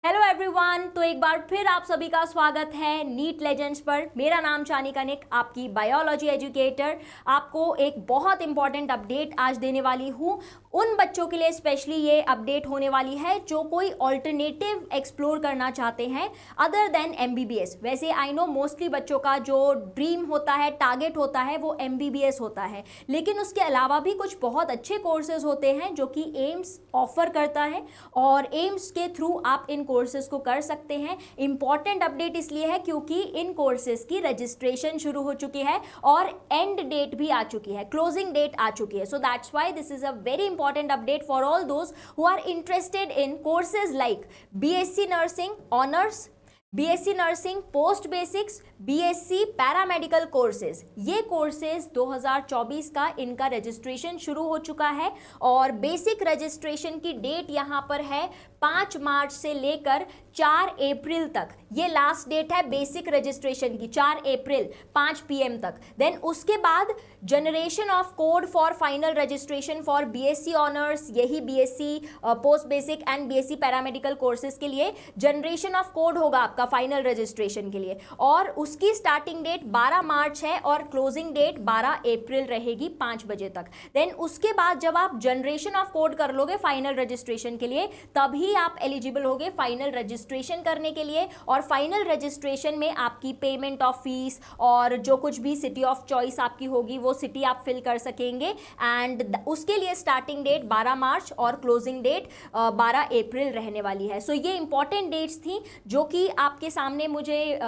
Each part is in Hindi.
हेलो एवरीवन, तो एक बार फिर आप सभी का स्वागत है नीट लेजेंड्स पर। मेरा नाम चानिका निक, आपकी बायोलॉजी एजुकेटर। आपको एक बहुत इंपॉर्टेंट अपडेट आज देने वाली हूँ। उन बच्चों के लिए स्पेशली ये अपडेट होने वाली है जो कोई ऑल्टरनेटिव एक्सप्लोर करना चाहते हैं अदर देन एमबीबीएस। वैसे आई नो मोस्टली बच्चों का जो ड्रीम होता है, टारगेट होता है, वो एमबीबीएस होता है, लेकिन उसके अलावा भी कुछ बहुत अच्छे कोर्सेज होते हैं जो कि एम्स ऑफर करता है और एम्स के थ्रू आप इन कोर्सेज को कर सकते हैं। इंपॉर्टेंट अपडेट इसलिए है क्योंकि इन कोर्सेज की रजिस्ट्रेशन शुरू हो चुकी है और एंड डेट भी आ चुकी है, क्लोजिंग डेट आ चुकी है। So that's why this is a very important update for all those who are interested in courses like BSc nursing honours, BSc nursing post basics, BSc paramedical courses. ये कोर्सेज 2024 का इनका रजिस्ट्रेशन शुरू हो चुका है और बेसिक रजिस्ट्रेशन की डेट यहाँ पर है 5 मार्च से लेकर 4 अप्रैल तक। ये लास्ट डेट है बेसिक रजिस्ट्रेशन की, 4 अप्रैल 5 PM तक। देन उसके बाद generation of code for final registration for BSc honours, यही BSc post basic and BSc paramedical courses के लिए जनरेशन ऑफ कोड होगा आपका फाइनल रजिस्ट्रेशन के लिए, और उसकी स्टार्टिंग डेट 12 मार्च है और क्लोजिंग डेट 12 अप्रैल रहेगी 5 बजे तक। देन उसके बाद जब आप जनरेशन ऑफ कोड कर लोगे फाइनल रजिस्ट्रेशन के लिए, तभी आप एलिजिबल होगे फाइनल रजिस्ट्रेशन करने के लिए। और फाइनल रजिस्ट्रेशन में आपकी पेमेंट ऑफ फीस और जो कुछ भी सिटी ऑफ चॉइस आपकी होगी वो सिटी आप फिल कर सकेंगे। एंड उसके लिए स्टार्टिंग डेट 12 मार्च और क्लोजिंग डेट 12 अप्रैल रहने वाली है। सो ये इंपॉर्टेंट डेट्स थी जो कि आपके सामने मुझे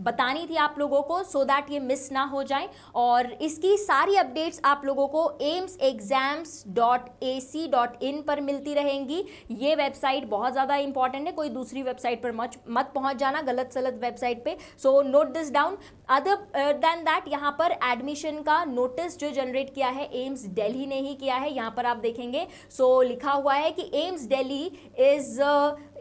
बतानी थी आप लोगों को, सो दैट ये मिस ना हो जाए। और इसकी सारी अपडेट्स आप लोगों को aimsexams.ac.in पर मिलती रहेंगी। ये वेबसाइट बहुत ज़्यादा इंपॉर्टेंट है, कोई दूसरी वेबसाइट पर मत पहुंच जाना, गलत सलत वेबसाइट पे। So note this down. Other than that यहाँ पर एडमिशन का नोटिस जो जनरेट किया है एम्स दिल्ली ने ही किया है। यहाँ पर आप देखेंगे सो लिखा हुआ है कि AIIMS Delhi is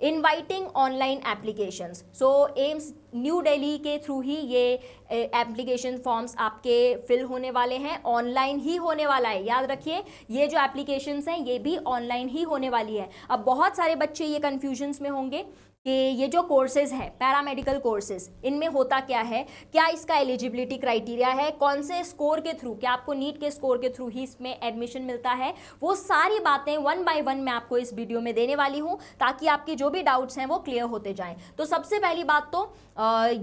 inviting online applications. So AIIMS new Delhi के थ्रू ही ये एप्लीकेशन फॉर्म्स आपके फिल होने वाले हैं, ऑनलाइन ही होने वाला है। याद रखिए ये जो एप्लीकेशंस हैं ये भी ऑनलाइन ही होने वाली है। अब बहुत सारे बच्चे ये कन्फ्यूजन्स में होंगे कि ये जो कोर्सेज हैं पैरामेडिकल कोर्सेज, इनमें होता क्या है, क्या इसका एलिजिबिलिटी क्राइटेरिया है, कौन से स्कोर के थ्रू, क्या आपको नीट के स्कोर के थ्रू ही इसमें एडमिशन मिलता है, वो सारी बातें 1 by 1 मैं आपको इस वीडियो में देने वाली हूँ ताकि आपके जो भी डाउट्स हैं वो क्लियर होते जाएं। तो सबसे पहली बात तो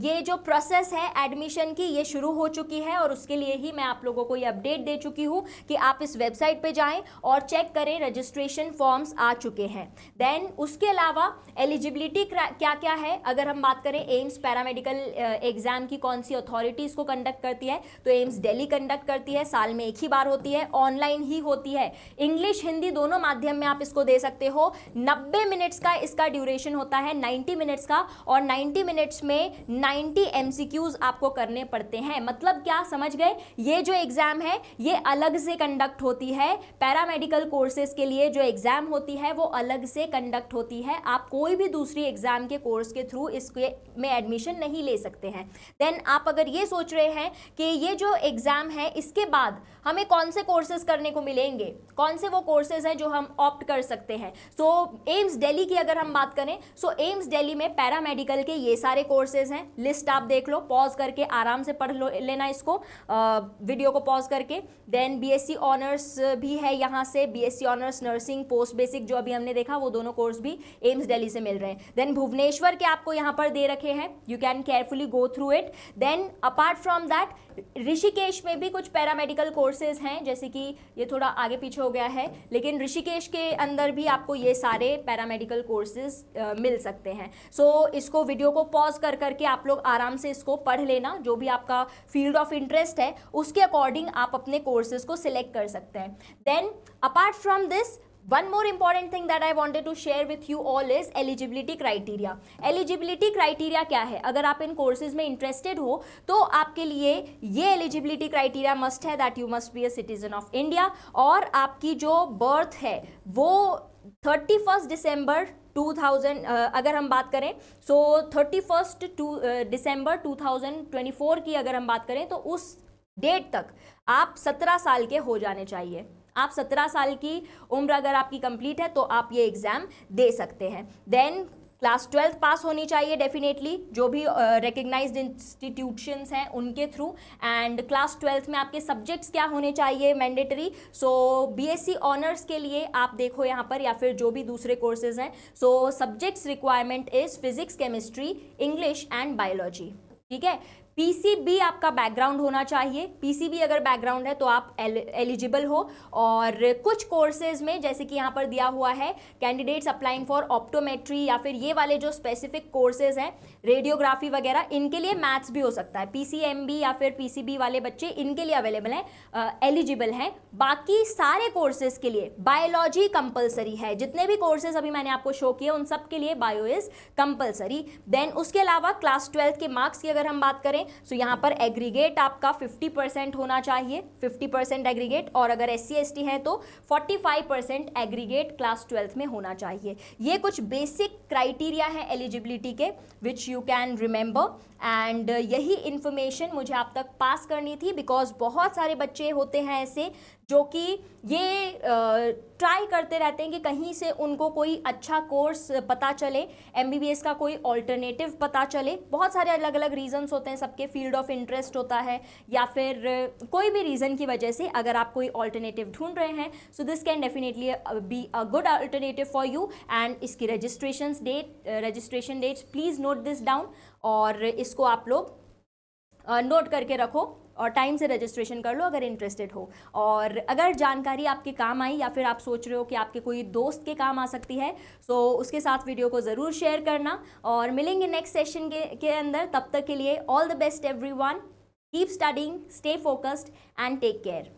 ये जो प्रोसेस है एडमिशन की ये शुरू हो चुकी है और उसके लिए ही मैं आप लोगों को ये अपडेट दे चुकी हूँ कि आप इस वेबसाइट पे जाएं और चेक करें, रजिस्ट्रेशन फॉर्म्स आ चुके हैं। देन उसके अलावा एलिजिबिलिटी क्या क्या है, अगर हम बात करें एम्स पैरामेडिकल एग्जाम की कौन सी अथॉरिटी इसको कंडक्ट करती है, तो एम्स दिल्ली कंडक्ट करती है, साल में एक ही बार होती है, ऑनलाइन ही होती है, इंग्लिश हिंदी दोनों माध्यम में आप इसको दे सकते हो। 90 मिनट्स का इसका ड्यूरेशन होता है, 90 मिनट्स का, और 90 मिनट्स में 90 MCQs आपको करने पड़ते हैं। मतलब क्या समझ गए, ये जो एग्जाम है ये अलग से कंडक्ट होती है, पैरामेडिकल कोर्सेज के लिए जो एग्जाम होती है वो अलग से कंडक्ट होती है। आप कोई भी दूसरी एग्जाम के कोर्स के थ्रू इसके में एडमिशन नहीं ले सकते हैं। देन आप अगर ये सोच रहे हैं कि ये जो एग्जाम है इसके बाद हमें कौन से कोर्सेज करने को मिलेंगे, कौन से वो कोर्सेज हैं जो हम ऑप्ट कर सकते हैं, सो एम्स दिल्ली की अगर हम बात करें, सो एम्स दिल्ली में पैरामेडिकल के ये सारे कोर्सेज हैं। लिस्ट आप देख लो, पॉज करके आराम से पढ़ लेना इसको, वीडियो को पॉज करके। देन बीएससी ऑनर्स भी है यहाँ से, BSc honours nursing post basic जो अभी हमने देखा वो दोनों कोर्स भी एम्स दिल्ली से मिल रहे हैं। देन भुवनेश्वर के आपको यहाँ पर दे रखे हैं, you can carefully go through it. Then apart from that Rishikesh में भी कुछ पैरामेडिकल कोर्सेज हैं, जैसे कि ये थोड़ा आगे पीछे हो गया है, लेकिन ऋषिकेश के अंदर भी आपको ये सारे पैरामेडिकल कोर्सेज मिल सकते हैं। सो इसको वीडियो को पॉज कर करके आप लोग आराम से इसको पढ़ लेना, जो भी आपका फील्ड ऑफ इंटरेस्ट है उसके अकॉर्डिंग आप अपने कोर्सेज को सिलेक्ट कर सकते हैं। Then apart from this one more important thing that I wanted to share with you all is eligibility criteria. Eligibility criteria क्या है, अगर आप इन कोर्सेज में इंटरेस्टेड हो तो आपके लिए ये eligibility criteria मस्ट है that you must be a citizen of India, और आपकी जो बर्थ है वो 31 दिसंबर 2000 अगर हम बात करें, सो 31 दिसंबर 2024 की अगर हम बात करें तो उस डेट तक आप 17 साल के हो जाने चाहिए। आप 17 साल की उम्र अगर आपकी कंप्लीट है तो आप ये एग्जाम दे सकते हैं। देन क्लास 12th पास होनी चाहिए डेफिनेटली, जो भी रिकग्नाइज्ड इंस्टीट्यूशंस हैं उनके थ्रू। एंड क्लास 12th में आपके सब्जेक्ट्स क्या होने चाहिए मैंडेटरी। सो बीएससी ऑनर्स के लिए आप देखो यहाँ पर, या फिर जो भी दूसरे कोर्सेज हैं, so subjects requirement is physics, chemistry, English and biology. ठीक है। पीसीबी आपका बैकग्राउंड होना चाहिए, पीसीबी अगर बैकग्राउंड है तो आप एलिजिबल हो। और कुछ कोर्सेज में जैसे कि यहाँ पर दिया हुआ है कैंडिडेट्स अप्लाइंग फॉर ऑप्टोमेट्री, या फिर ये वाले जो स्पेसिफिक कोर्सेज हैं रेडियोग्राफी वगैरह, इनके लिए मैथ्स भी हो सकता है। पीसीएमबी या फिर पीसीबी वाले बच्चे इनके लिए अवेलेबल हैं, एलिजिबल हैं। बाकी सारे कोर्सेज के लिए बायोलॉजी कंपलसरी है। जितने भी कोर्सेज अभी मैंने आपको शो किए उन सब के लिए बायो इज कंपलसरी। देन उसके अलावा क्लास 12th के मार्क्स की अगर हम बात करें, सो यहाँ पर एग्रीगेट आपका 50% होना चाहिए, 50% एग्रीगेट। और अगर SC/ST है तो 45% एग्रीगेट क्लास 12th में होना चाहिए। ये कुछ बेसिक क्राइटेरिया है एलिजिबिलिटी के, which you can remember. And यही इंफॉर्मेशन मुझे आप तक पास करनी थी, बिकॉज बहुत सारे बच्चे होते हैं ऐसे जो कि ये ट्राई करते रहते हैं कि कहीं से उनको कोई अच्छा कोर्स पता चले, MBBS का कोई ऑल्टरनेटिव पता चले। बहुत सारे अलग अलग रीजंस होते हैं, सबके फील्ड ऑफ इंटरेस्ट होता है, या फिर कोई भी रीज़न की वजह से अगर आप कोई ऑल्टरनेटिव ढूंढ रहे हैं, so this can definitely be a good alternative for you. And इसकी registration dates please note this down, और इसको आप लोग नोट करके रखो और टाइम से रजिस्ट्रेशन कर लो अगर इंटरेस्टेड हो। और अगर जानकारी आपके काम आई, या फिर आप सोच रहे हो कि आपके कोई दोस्त के काम आ सकती है, सो उसके साथ वीडियो को ज़रूर शेयर करना। और मिलेंगे नेक्स्ट सेशन के अंदर। तब तक के लिए all the best everyone, keep studying, stay focused and take care.